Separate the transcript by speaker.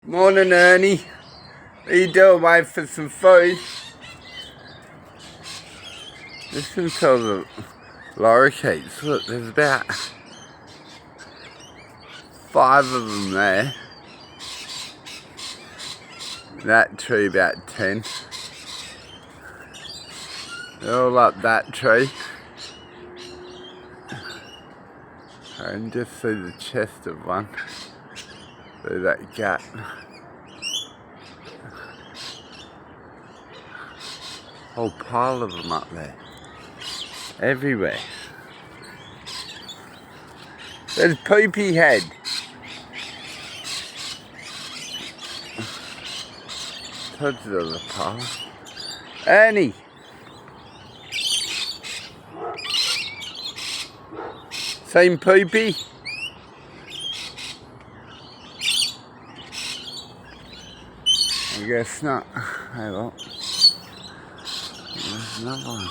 Speaker 1: Morning, Ernie. What are you doing? Waiting for some food? Listen to the lorikeets. Look, there's about 5 of them there. That tree about 10. They're all up that tree. I can just see the chest of one through that gap. Whole pile of them up there. Everywhere. There's Poopy Head. Told you there was a pile. Ernie. Same Poopy? I guess not. Hey, well. There's another one.